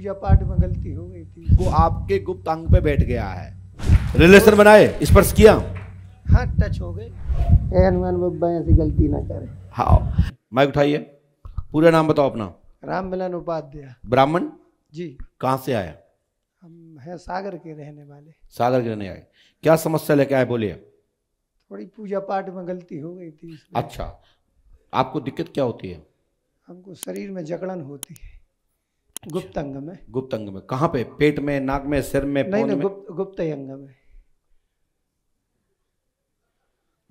पूजा पाठ में गलती हो गई थी। वो आपके गुप्त अंग पे बैठ गया है। रिलेशन बनाए, स्पर्श किया, हाँ टच हो गए। हनुमान बब्बा ऐसी गलती ना करे। हाँ माइक उठाइए, पूरा नाम बताओ अपना। राम मिलन उपाध्याय। ब्राह्मण जी। कहाँ से आया? हम है सागर के रहने वाले। सागर के रहने आए। क्या समस्या लेके आए बोलिए। थोड़ी पूजा पाठ में गलती हो गई थी। अच्छा, आपको दिक्कत क्या होती है? हमको शरीर में जकड़न होती है। गुप्त अंग में। गुप्त अंग में कहाँ पे? पेट में, नाक में, सिर में, नहीं पौन नहीं, में? गुप्त अंग में।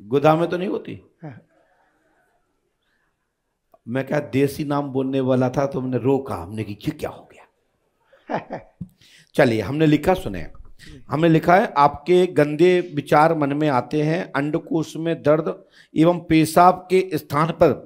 गुदा में तो नहीं होती? हाँ। मैं क्या देसी नाम बोलने वाला था, तुमने रोका। हमने कि ये क्या हो गया। चलिए, हमने लिखा, सुने। हमने लिखा है आपके गंदे विचार मन में आते हैं, अंडकोश में दर्द एवं पेशाब के स्थान पर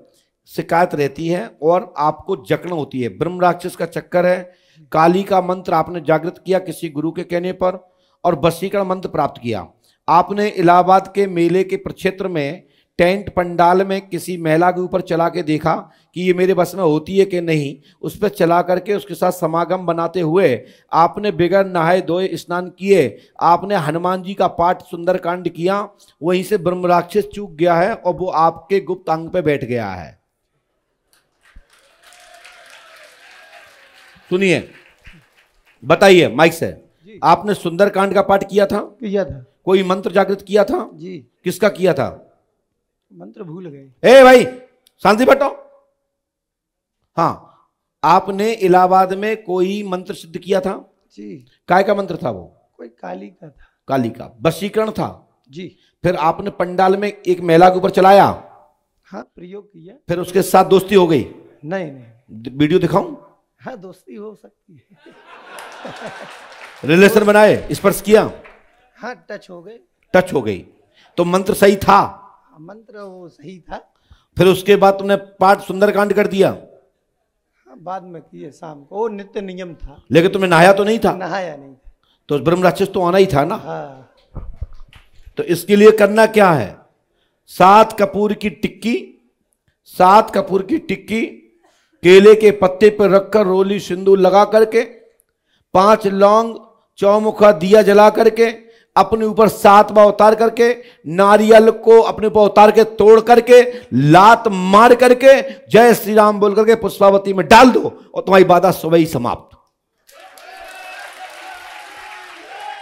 शिकायत रहती है और आपको जकड़न होती है। ब्रह्म राक्षस का चक्कर है। काली का मंत्र आपने जागृत किया किसी गुरु के कहने पर और वशीकरण मंत्र प्राप्त किया। आपने इलाहाबाद के मेले के प्रक्षेत्र में टेंट पंडाल में किसी महिला के ऊपर चला के देखा कि ये मेरे बस में होती है कि नहीं। उस पर चला करके उसके साथ समागम बनाते हुए आपने बिगड़ नहाए धोए स्नान किए, आपने हनुमान जी का पाठ सुंदरकांड किया। वहीं से ब्रह्म राक्षस चूक गया है और वो आपके गुप्त अंग पे बैठ गया है। सुनिए, बताइए माइक से। आपने सुंदरकांड का पाठ किया था? किया था। कोई मंत्र जागृत किया था? जी। किसका किया था? मंत्र भूल गए। ए भाई शांति बैठो। हाँ, आपने इलाहाबाद में कोई मंत्र सिद्ध किया था? जी। काय का मंत्र था वो? कोई काली का था। काली का। वशीकरण था? जी। फिर आपने पंडाल में एक महिला के ऊपर चलाया? हाँ, प्रयोग किया। फिर उसके साथ दोस्ती हो गई? नहीं नहीं। वीडियो दिखाऊं? हाँ, दोस्ती हो सकती है। रिलेशन बनाए, स्पर्श किया, हाँ टच हो गए। टच हो गई। तो मंत्र सही था? मंत्र वो सही था। फिर उसके बाद तुमने पाठ सुंदरकांड कर दिया? हाँ, बाद में किए शाम को। वो नित्य नियम था। लेकिन तुमने नहाया तो नहीं था? नहाया नहीं था। तो ब्रह्म राक्षस तो आना ही था ना। हाँ। तो इसके लिए करना क्या है? 7 कपूर की टिक्की, 7 कपूर की टिक्की केले के पत्ते पर रखकर रोली सिंदूर लगा करके 5 लौंग चौमुखा दिया जला करके अपने ऊपर 7 बार उतार करके नारियल को अपने ऊपर उतार के तोड़ करके लात मार करके जय श्री राम बोल करके पुष्पावती में डाल दो और तुम्हारी बाधा सुबह ही समाप्त।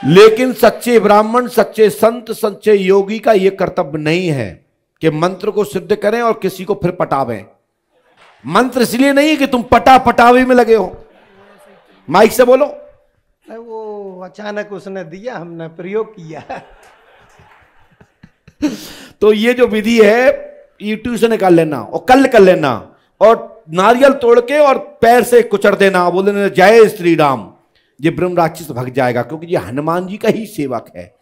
लेकिन सच्चे ब्राह्मण, सच्चे संत, सच्चे योगी का यह कर्तव्य नहीं है कि मंत्र को सिद्ध करें और किसी को फिर पटावें। मंत्र इसलिए नहीं है कि तुम पटावे में लगे हो। माइक से बोलो। वो अचानक उसने दिया, हमने प्रयोग किया। तो ये जो विधि है यूट्यूब से निकाल लेना और कल कर लेना और नारियल तोड़ के और पैर से कुचल देना, बोल देना जय श्री राम। ये ब्रह्म राक्षस भग जाएगा, क्योंकि ये हनुमान जी का ही सेवक है।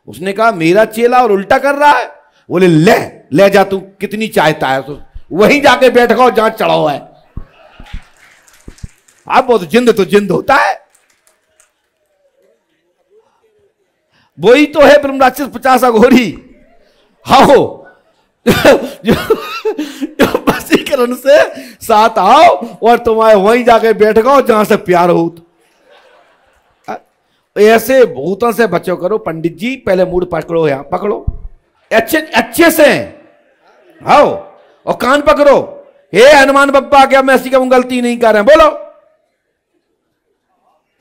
उसने कहा मेरा चेला और उल्टा कर रहा है। बोले ले जा, तू कितनी चाहता है तो वहीं जाके बैठ गो जहां चढ़ा हुआ है। आप बहुत जिंद तो जिंद होता है। वही तो है ब्रह्म राक्षस 50 अघोरी। हाँ जो वशीकरण से साथ आओ और तुम्हारे वहीं जाके बैठ गो जहां से प्यार हो। ऐसे भूतों से बचो करो। पंडित जी पहले मूड पकड़ो, यहां पकड़ो अच्छे से, आओ और कान पकड़ो। हे हनुमान बप्पा, क्या मैं ऐसी गलती नहीं कर रहे? बोलो,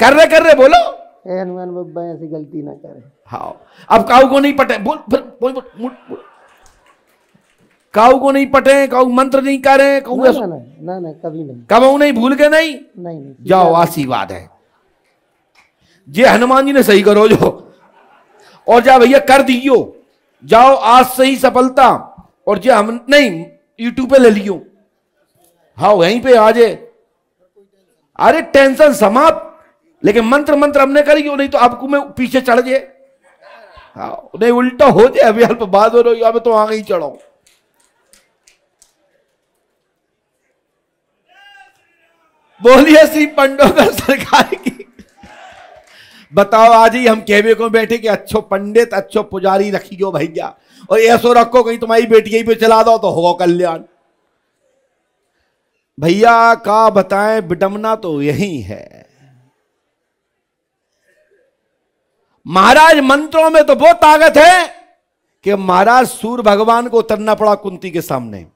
कर रहे बोलो। हे हनुमान बप्पा ऐसी गलती ना करे। हाँ, अब काऊ को नहीं पटे, बोल फिर बोल। काऊ को नहीं पटे, काऊ मंत्र नहीं करे, काऊ ना कभी नहीं, कब नहीं भूल के नहीं जाओ, आशीर्वाद है। जे हनुमान जी ने सही करो जो, और जा भैया कर दियो, जाओ आज से ही सफलता। और जे हम नहीं यूट्यूब पे ले लियो, हाँ वहीं पे आ जाए। अरे टेंशन समाप्त। लेकिन मंत्र हमने करी क्यों नहीं? तो आपको मैं पीछे चढ़ जाए, हाँ नहीं उल्टा हो जाए। अभी अल्प बाद हो रही, अब तो आगे ही चढ़ो। बोलिए श्री पंडोकर सरकार की। बताओ, आज ही हम कहवे को बैठे कि अच्छो पंडित, अच्छो पुजारी रखियो भैया, और ऐसो रखो कहीं तुम्हारी बेटी यहीं पे चला दो तो होगा कल्याण। भैया का बताएं, विडम्बना तो यही है। महाराज मंत्रों में तो वो ताकत है कि महाराज सूर्य भगवान को उतरना पड़ा कुंती के सामने।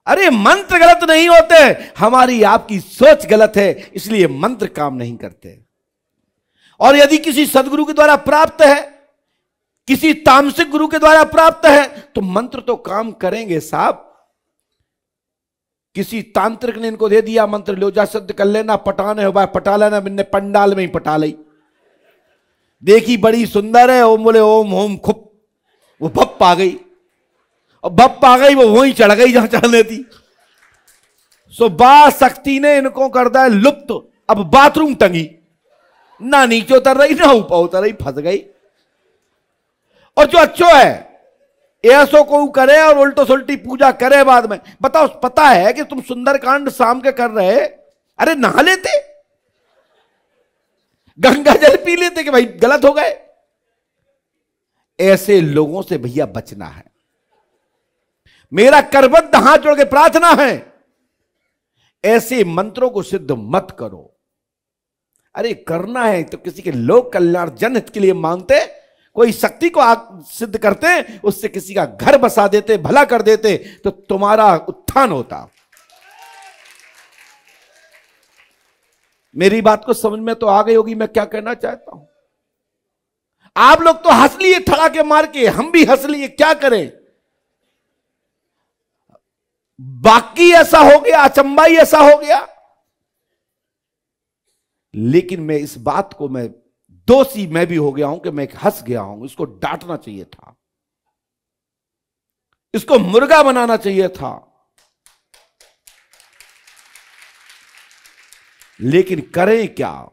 अरे मंत्र गलत नहीं होते, हमारी आपकी सोच गलत है, इसलिए मंत्र काम नहीं करते। और यदि किसी सदगुरु के द्वारा प्राप्त है, किसी तामसिक गुरु के द्वारा प्राप्त है, तो मंत्र तो काम करेंगे साहब। किसी तांत्रिक ने इनको दे दिया मंत्र, लो जा सिद्ध कर लेना, पटाने हो भाई पटा लेना, मैंने पंडाल में ही पटा ली, देखी बड़ी सुंदर है, ओम बोले ओम होम खुप, वो भप आ गई, और भप आ गई वो वहीं चढ़ गई जहां चढ़ने थी। सो बा शक्ति ने इनको कर दिया लुप्त। अब बाथरूम टंगी, ना नीचे उतर रही ना ऊपर उतर रही, फंस गई। और जो अच्छो है ऐसो को करे और उल्टो सुल्टी पूजा करे बाद में। बताओ, पता है कि तुम सुंदरकांड शाम के कर रहे, अरे नहा लेते, गंगा जल पी लेते कि भाई गलत हो गए। ऐसे लोगों से भैया बचना है। मेरा करबद्ध हाथ जोड़ के प्रार्थना है, ऐसे मंत्रों को सिद्ध मत करो। अरे करना है तो किसी के लोक कल्याण जनहित के लिए मानते, कोई शक्ति को सिद्ध करते, उससे किसी का घर बसा देते, भला कर देते, तो तुम्हारा उत्थान होता। मेरी बात को समझ में तो आ गई होगी मैं क्या कहना चाहता हूं। आप लोग तो हंस लिए ठड़ाके मार के, हम भी हंस लिए, क्या करें। बाकी ऐसा हो गया, अचंबा ही ऐसा हो गया। लेकिन मैं इस बात को मैं दोषी मैं भी हो गया हूं कि मैं हंस गया हूं। इसको डांटना चाहिए था, इसको मुर्गा बनाना चाहिए था। लेकिन करें क्या,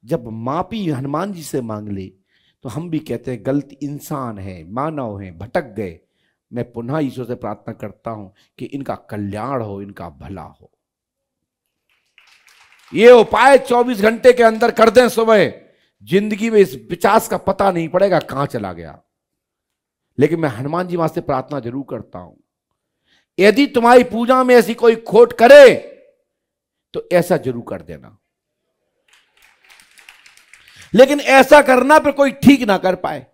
जब माफी हनुमान जी से मांग ली तो हम भी कहते हैं गलती, इंसान है, मानव है, भटक गए। मैं पुनः ईश्वर से प्रार्थना करता हूं कि इनका कल्याण हो, इनका भला हो। ये उपाय 24 घंटे के अंदर कर दें सुबह, जिंदगी में इस पिचास का पता नहीं पड़ेगा कहां चला गया। लेकिन मैं हनुमान जी वहां से प्रार्थना जरूर करता हूं, यदि तुम्हारी पूजा में ऐसी कोई खोट करे तो ऐसा जरूर कर देना। लेकिन ऐसा करना पर कोई ठीक ना कर पाए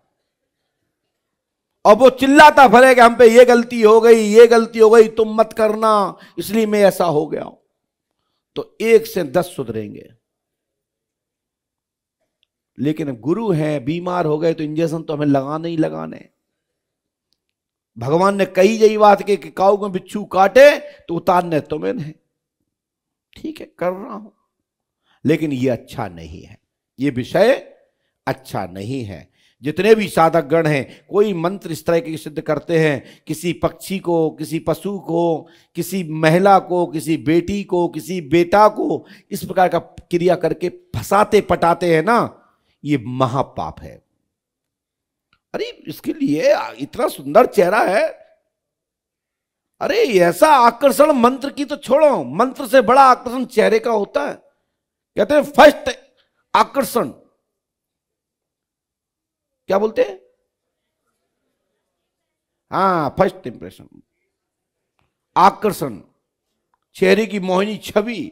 और वो चिल्लाता फिरेगा हम पे ये गलती हो गई, ये गलती हो गई, तुम मत करना, इसलिए मैं ऐसा हो गया हूं, तो 1 से 10 सुधरेंगे। लेकिन गुरु हैं, बीमार हो गए तो इंजेक्शन तो हमें लगाने ही लगाने। भगवान ने कही यही बात कि काऊ में बिच्छू काटे तो उतारने तुम्हें है। ठीक है, कर रहा हूं, लेकिन ये अच्छा नहीं है, ये विषय अच्छा नहीं है। जितने भी साधक गण हैं, कोई मंत्र इस तरह के सिद्ध करते हैं, किसी पक्षी को, किसी पशु को, किसी महिला को, किसी बेटी को, किसी बेटा को इस प्रकार का क्रिया करके फंसाते पटाते हैं ना, ये महापाप है। अरे इसके लिए इतना सुंदर चेहरा है, अरे ऐसा आकर्षण मंत्र की तो छोड़ो, मंत्र से बड़ा आकर्षण चेहरे का होता है। कहते हैं फर्स्ट आकर्षण, क्या बोलते हैं, हाँ फर्स्ट इंप्रेशन, आकर्षण, चेहरे की मोहिनी छवि,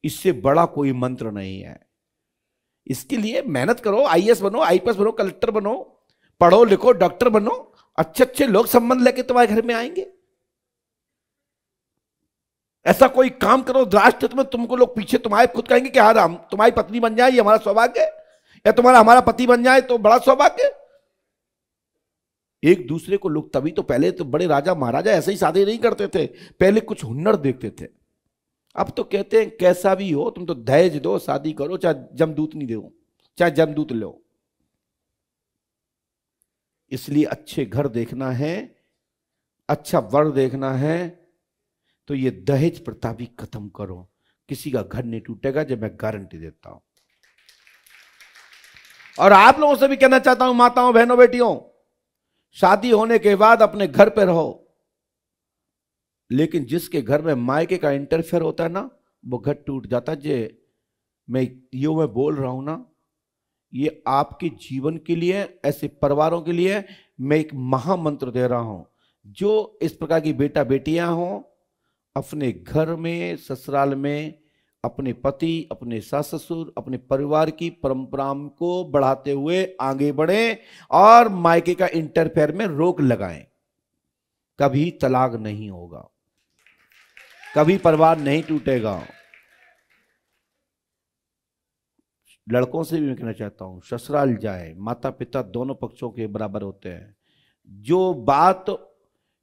इससे बड़ा कोई मंत्र नहीं है। इसके लिए मेहनत करो, आईएएस बनो, आईपीएस बनो, कलेक्टर बनो, पढ़ो लिखो, डॉक्टर बनो, अच्छे अच्छे लोग संबंध लेके तुम्हारे घर में आएंगे। ऐसा कोई काम करो राष्ट्र में तुमको लोग पीछे, तुम्हारे खुद कहेंगे कि हाँ हम तुम्हारी पत्नी बन जाए ये हमारा सौभाग्य है, या तुम्हारा हमारा पति बन जाए तो बड़ा सौभाग्य। एक दूसरे को लोग, तभी तो पहले तो बड़े राजा महाराजा ऐसे ही शादी नहीं करते थे, पहले कुछ हुनर देखते थे। अब तो कहते हैं कैसा भी हो तुम तो दहेज दो, शादी करो, चाहे जमदूत नहीं दो, चाहे जमदूत लो। इसलिए अच्छे घर देखना है, अच्छा वर देखना है, तो ये दहेज प्रथा भी खत्म करो। किसी का घर नहीं टूटेगा, जब मैं गारंटी देता हूं। और आप लोगों से भी कहना चाहता हूं, माताओं बहनों बेटियों, शादी होने के बाद अपने घर पे रहो, लेकिन जिसके घर में मायके का इंटरफेयर होता है ना, वो घर टूट जाता है। मैं बोल रहा हूं ना, ये आपके जीवन के लिए, ऐसे परिवारों के लिए मैं एक महामंत्र दे रहा हूं। जो इस प्रकार की बेटा बेटियां हों, अपने घर में, ससुराल में अपने पति, अपने सास ससुर, अपने परिवार की परंपरा को बढ़ाते हुए आगे बढ़ें और मायके का इंटरफेयर में रोक लगाएं। कभी तलाक नहीं होगा, कभी परिवार नहीं टूटेगा। लड़कों से भी मैं कहना चाहता हूं, ससुराल जाए, माता पिता दोनों पक्षों के बराबर होते हैं। जो बात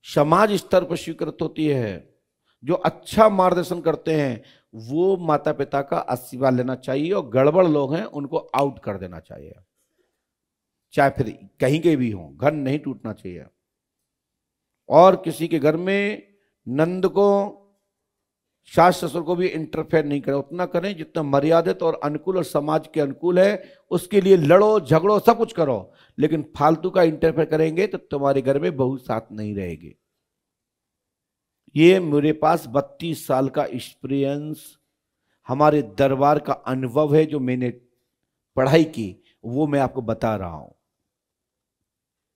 समाज स्तर पर स्वीकृत होती है, जो अच्छा मार्गदर्शन करते हैं, वो माता पिता का आशीर्वाद लेना चाहिए और गड़बड़ लोग हैं उनको आउट कर देना चाहिए, चाहे फिर कहीं के भी हों। घर नहीं टूटना चाहिए। और किसी के घर में नंद को, सास ससुर को भी इंटरफेयर नहीं करें। उतना करें जितना मर्यादित और अनुकूल और समाज के अनुकूल है, उसके लिए लड़ो झगड़ो सब कुछ करो, लेकिन फालतू का इंटरफेयर करेंगे तो तुम्हारे घर में बहू साथ नहीं रहेगी। ये मेरे पास 32 साल का एक्सपीरियंस, हमारे दरबार का अनुभव है, जो मैंने पढ़ाई की वो मैं आपको बता रहा हूं।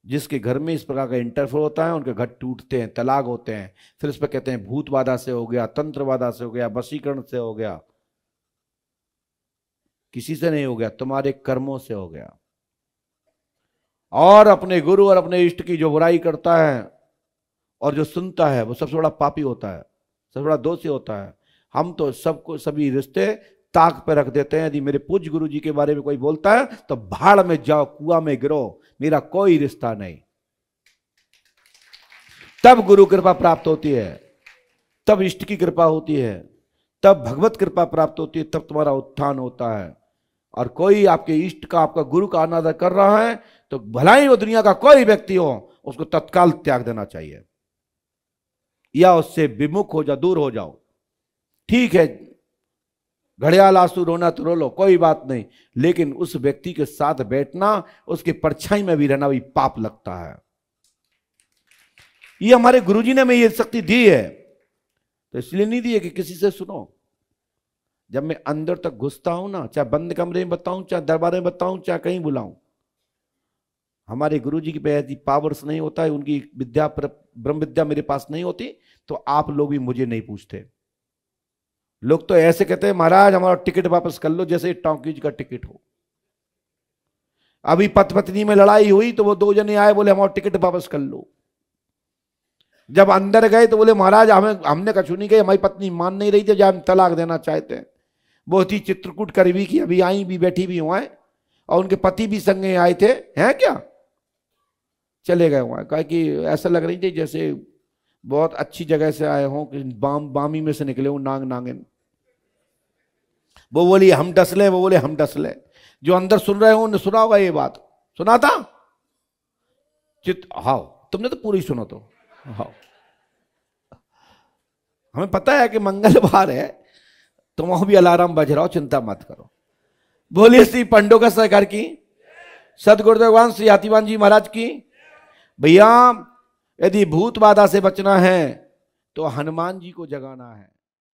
जिसके घर में इस प्रकार का इंटरफेयर होता है उनके घर टूटते हैं, तलाक होते हैं। फिर इस पर कहते हैं भूत बाधा से हो गया, तंत्र बाधा से हो गया, वशीकरण से हो गया। किसी से नहीं हो गया, तुम्हारे कर्मों से हो गया। और अपने गुरु और अपने इष्ट की जो बुराई करता है और जो सुनता है वो सबसे बड़ा पापी होता है, सबसे बड़ा दोषी होता है। हम तो सबको सभी रिश्ते ताक पे रख देते हैं। यदि मेरे पूज्य गुरु जी के बारे में कोई बोलता है तो भाड़ में जाओ, कुआं में गिरो, मेरा कोई रिश्ता नहीं। तब गुरु कृपा प्राप्त होती है, तब इष्ट की कृपा होती है, तब भगवत कृपा प्राप्त होती है, तब तुम्हारा उत्थान होता है। और कोई आपके इष्ट का, आपका गुरु का अनादर कर रहा है तो भला ही वो दुनिया का कोई व्यक्ति हो, उसको तत्काल त्याग देना चाहिए या उससे विमुख हो जाओ, दूर हो जाओ। ठीक है, घड़ियाल आंसू रोना तो रो लो, कोई बात नहीं, लेकिन उस व्यक्ति के साथ बैठना, उसकी परछाई में भी रहना भी पाप लगता है। ये हमारे गुरुजी ने हमें ये शक्ति दी है, तो इसलिए नहीं दी है कि किसी से सुनो। जब मैं अंदर तक घुसता हूं ना, चाहे बंद कमरे में बताऊं, चाहे दरबार में बताऊं, चाहे कहीं बुलाऊं, हमारे गुरुजी की ऐसी पावर्स नहीं होता है, उनकी विद्या, ब्रह्म विद्या मेरे पास नहीं होती, तो आप लोग भी मुझे नहीं पूछते। लोग तो ऐसे कहते हैं महाराज हमारा टिकट वापस कर लो, जैसे टॉकीज का टिकट हो। अभी पति पत्नी में लड़ाई हुई तो वो 2 जने आए, बोले हमारा टिकट वापस कर लो। जब अंदर गए तो बोले महाराज हमने कछु नहीं कही, हमारी पत्नी मान नहीं रही थी, जब हम तलाक देना चाहते हैं। बहुत ही चित्रकूट करीबी की अभी आई भी, बैठी भी हुआ है, और उनके पति भी संगे आए थे, हैं क्या, चले गए हुआ है। कहा कि ऐसा लग रही थी जैसे बहुत अच्छी जगह से आए हों, कि बामी में से निकले हो, नांग नांगन। वो बोली हम डसले, वो बोले हम डसले। जो अंदर सुन रहे हो उन्हें सुना होगा, ये बात सुना था हाँ, तुमने तो पूरी सुनो तो हाँ। हमें पता है कि मंगलवार है, तुम वहां भी अलार्म बज रहा हो, चिंता मत करो। बोलिए श्री पंडोका सरकार की, सदगुरुदेव भगवान श्री हाथीवान जी महाराज की। भैया यदि भूत बाधा से बचना है तो हनुमान जी को जगाना है।